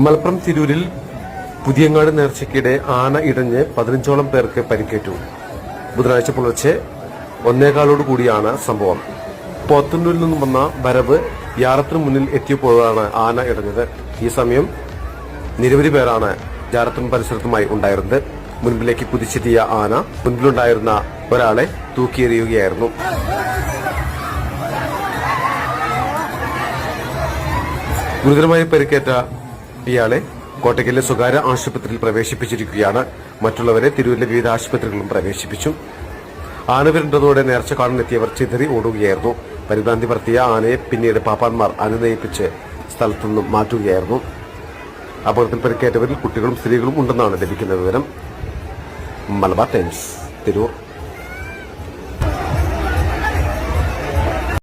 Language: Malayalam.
മലപ്പുറം തിരൂരിൽ പുതിയങ്ങാട് നേർച്ചയ്ക്കിടെ ആന ഇടഞ്ഞ് 15ഓളം പേർക്ക് പരിക്കേറ്റു. ബുധനാഴ്ച പുലർച്ചെ 1:15 കൂടിയാണ് സംഭവം. പോത്തന്നൂരിൽ നിന്നും വന്ന വരവ് യാറത്തിന് മുന്നിൽ എത്തിയപ്പോഴാണ് ആന ഇടഞ്ഞത്. ഈ സമയം നിരവധി പേരാണ് ജാറത്തും പരിസരത്തുമായി ഉണ്ടായിരുന്നത്. മുൻപിലേക്ക് കുതിച്ചെത്തിയ ആന മുൻപിലുണ്ടായിരുന്ന ഒരാളെ തൂക്കിയെറിയുകയായിരുന്നു. ഗുരുതരമായി പരിക്കേറ്റ ഇയാളെ കോട്ടയ്ക്കലിലെ സ്വകാര്യ ആശുപത്രിയിൽ പ്രവേശിപ്പിച്ചിരിക്കുകയാണ്. മറ്റുള്ളവരെ തിരൂരിലെ വിവിധ ആശുപത്രികളിലും പ്രവേശിപ്പിച്ചു. ആന വിരണ്ടതോടെ നേർച്ച കാണാനെത്തിയവർ ചിതറി ഓടുകയായിരുന്നു. പരിഭ്രാന്തി പരത്തിയ ആനയെ പിന്നീട് പാപ്പാന്മാർ അനുനയിപ്പിച്ച് സ്ഥലത്തുനിന്നും മാറ്റുകയായിരുന്നു. അപകടത്തിൽ പരിക്കേറ്റവരിൽ കുട്ടികളും സ്ത്രീകളും ഉണ്ടെന്നാണ് ലഭിക്കുന്ന വിവരം. മലബാർ ടൈംസ്, തിരൂർ.